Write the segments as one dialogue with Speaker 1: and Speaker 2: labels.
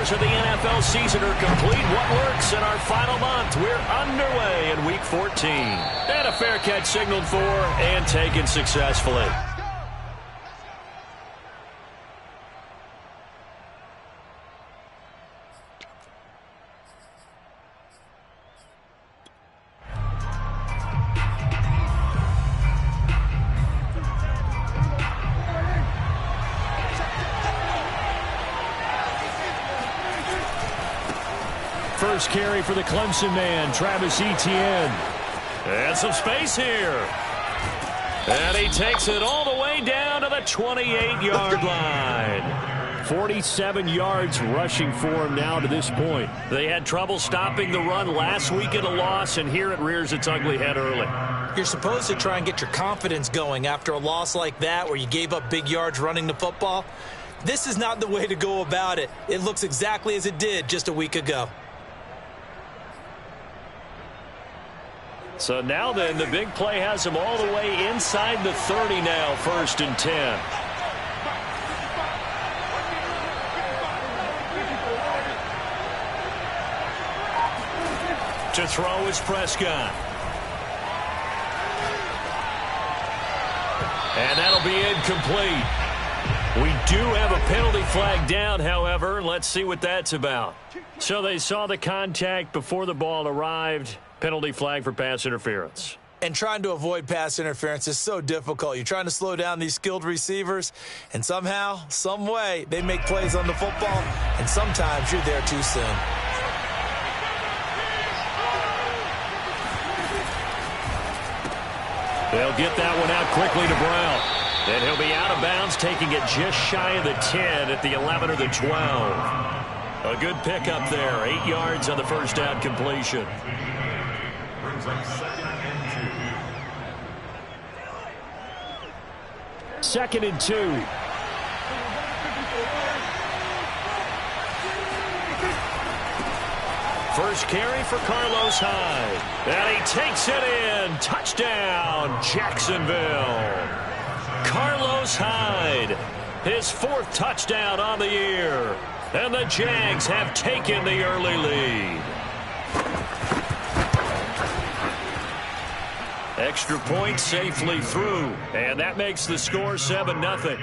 Speaker 1: quarters of the NFL season are complete. What works in our final month? We're underway in Week 14. And a fair catch signaled for and taken successfully. First carry for the Clemson man, Travis Etienne. And some space here. And he takes it all the way down to the 28-yard line. 47 yards rushing for him now to this point. They had trouble stopping the run last week in a loss, and here it rears its ugly head early.
Speaker 2: You're supposed to try and get your confidence going after a loss like that where you gave up big yards running the football. This is not the way to go about it. It looks exactly as it did just a week ago.
Speaker 1: So now then, the big play has him all the way inside the 30 now, 1st and 10. To throw is Prescott. And that'll be incomplete. We do have a penalty flag down, however. Let's see what that's about. So they saw the contact before the ball arrived. Penalty flag for pass interference.
Speaker 2: And trying to avoid pass interference is so difficult. You're trying to slow down these skilled receivers, and somehow, some way, they make plays on the football, and sometimes you're there too soon.
Speaker 1: They'll get that one out quickly to Brown. And he'll be out of bounds, taking it just shy of the 10 at the 11 or the 12. A good pickup there. 8 yards on the first down completion. Second and 2. First carry for Carlos Hyde. And he takes it in. Touchdown, Jacksonville. Carlos Hyde, his 4th touchdown on the year. And the Jags have taken the early lead. Extra point safely through. And that makes the score 7-0.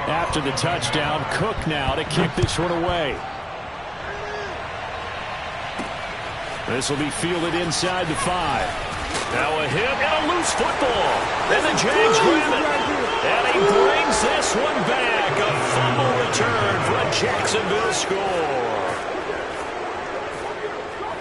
Speaker 1: After the touchdown, Cook now to kick this one away. This will be fielded inside the 5. Now a hit and a loose football. And the Jags grab it. And he brings this one back. A fumble return for a Jacksonville score.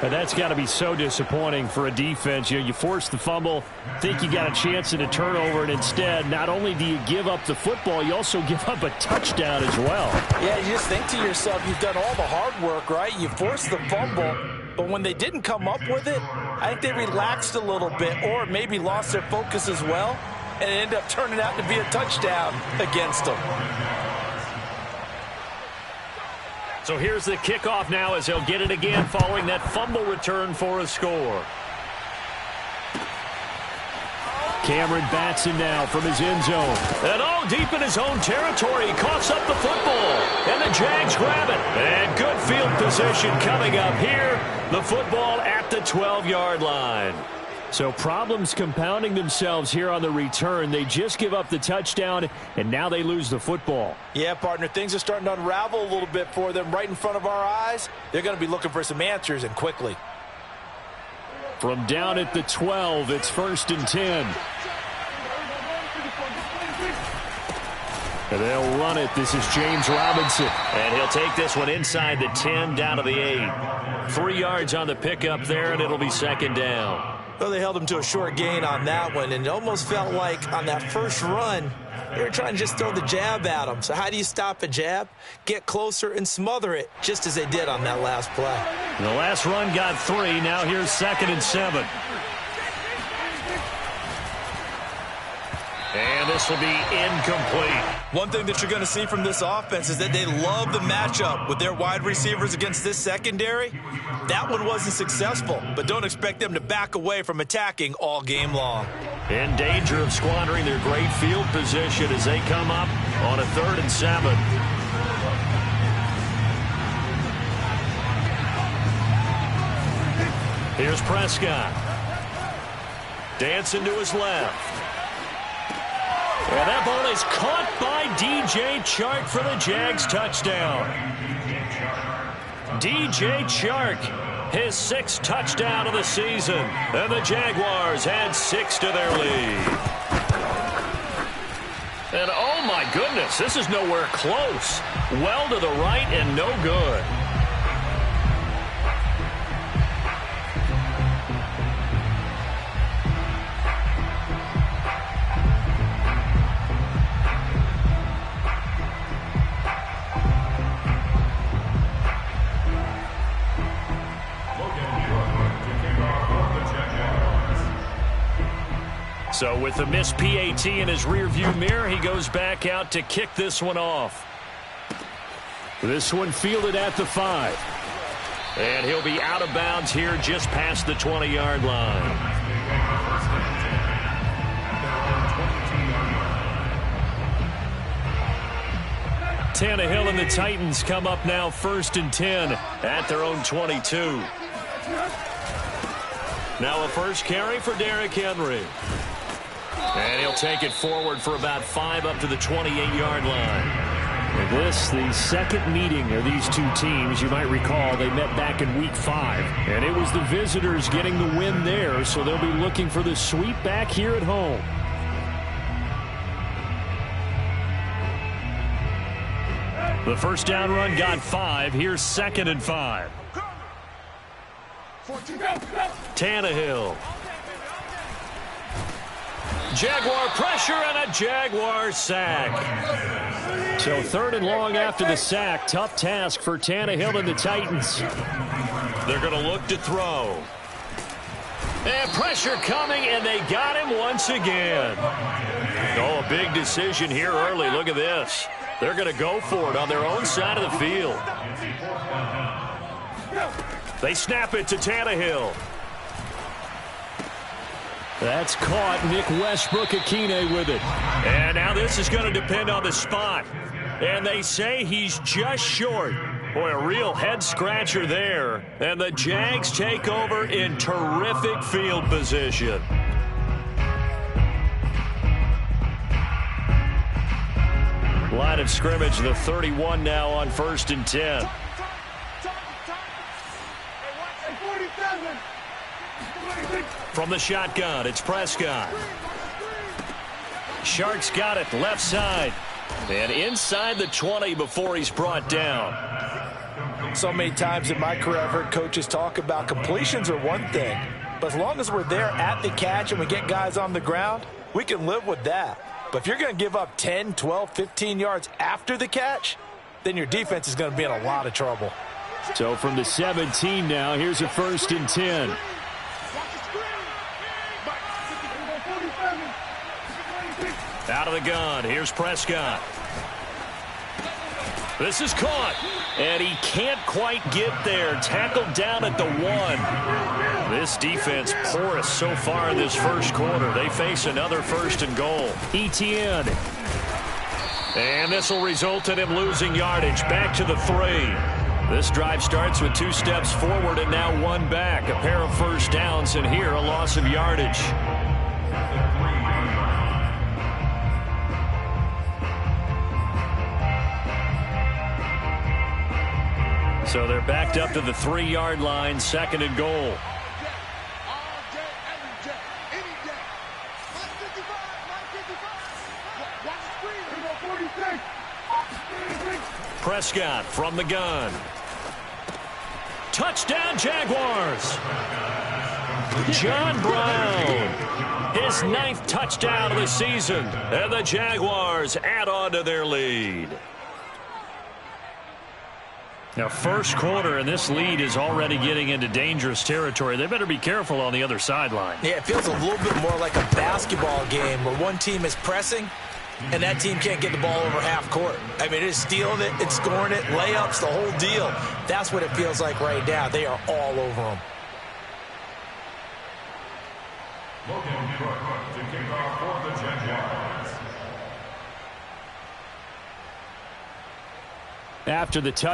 Speaker 1: And that's got to be so disappointing for a defense. You force the fumble, think you got a chance at a turnover, and instead, not only do you give up the football, you also give up a touchdown as well.
Speaker 2: Yeah, you just think to yourself, you've done all the hard work, right? You forced the fumble, but when they didn't come up with it, I think they relaxed a little bit or maybe lost their focus as well, and it ended up turning out to be a touchdown against them.
Speaker 1: So here's the kickoff now as he'll get it again following that fumble return for a score. Cameron Batson now from his end zone. And all deep in his own territory. He coughs up the football. And the Jags grab it. And good field position coming up here. The football at the 12-yard line. So problems compounding themselves here on the return. They just give up the touchdown, and now they lose the football.
Speaker 2: Yeah, partner, things are starting to unravel a little bit for them right in front of our eyes. They're going to be looking for some answers, and quickly.
Speaker 1: From down at the 12, it's 1st and 10. And they'll run it. This is James Robinson. And he'll take this one inside the 10, down to the 8. 3 yards on the pickup there, and it'll be 2nd down.
Speaker 2: Well, they held him to a short gain on that one, and it almost felt like on that first run, they were trying to just throw the jab at him. So how do you stop a jab? Get closer and smother it, just as they did on that last play.
Speaker 1: The last run got 3. Now here's 2nd and 7. And this will be incomplete.
Speaker 2: One thing that you're going to see from this offense is that they love the matchup with their wide receivers against this secondary. That one wasn't successful, but don't expect them to back away from attacking all game long.
Speaker 1: In danger of squandering their great field position as they come up on a 3rd and 7. Here's Prescott. Dancing to his left. And that ball is caught by DJ Chark for the Jags touchdown. DJ Chark, his 6th touchdown of the season. And the Jaguars add 6 to their lead. And oh my goodness, this is nowhere close. Well to the right and no good. So with the missed PAT in his rearview mirror, he goes back out to kick this one off. This one fielded at the 5. And he'll be out of bounds here just past the 20-yard line. Tannehill and the Titans come up now 1st and 10 at their own 22. Now a first carry for Derrick Henry. And he'll take it forward for about 5 up to the 28-yard line. This, the second meeting of these two teams. You might recall they met back in Week 5. And it was the visitors getting the win there, so they'll be looking for the sweep back here at home. The first down run got 5. Here's 2nd and 5. Tannehill. Jaguar pressure and a Jaguar sack. So 3rd and long after the sack. Tough task for Tannehill and the Titans. They're going to look to throw. And pressure coming, and they got him once again. Oh, a big decision here early. Look at this. They're going to go for it on their own side of the field. They snap it to Tannehill. That's caught. Nick Westbrook-Akine with it. And now this is going to depend on the spot. And they say he's just short. Boy, a real head-scratcher there. And the Jags take over in terrific field position. Line of scrimmage, the 31 now on 1st and 10. From the shotgun, it's Prescott. Shark's got it, left side. And inside the 20 before he's brought down.
Speaker 2: So many times in my career I've heard coaches talk about completions are one thing. But as long as we're there at the catch and we get guys on the ground, we can live with that. But if you're going to give up 10, 12, 15 yards after the catch, then your defense is going to be in a lot of trouble.
Speaker 1: So from the 17 now, here's a 1st and 10. Out of the gun, here's Prescott. This is caught, and he can't quite get there. Tackled down at the 1. This defense porous so far in this first quarter. They face another 1st and goal. Etienne. And this will result in him losing yardage. Back to the 3. This drive starts with 2 steps forward and now 1 back. A pair of first downs, and here a loss of yardage. So they're backed up to the 3-yard line, 2nd and goal. Prescott from the gun. Touchdown, Jaguars. John Brown, his 9th touchdown of the season, and the Jaguars add on to their lead. Now, first quarter, and this lead is already getting into dangerous territory. They better be careful on the other sideline.
Speaker 2: Yeah, it feels a little bit more like a basketball game where one team is pressing and that team can't get the ball over half court. I mean, it is stealing it, it's scoring it, layups, the whole deal. That's what it feels like right now. They are all over them.
Speaker 1: After the touch.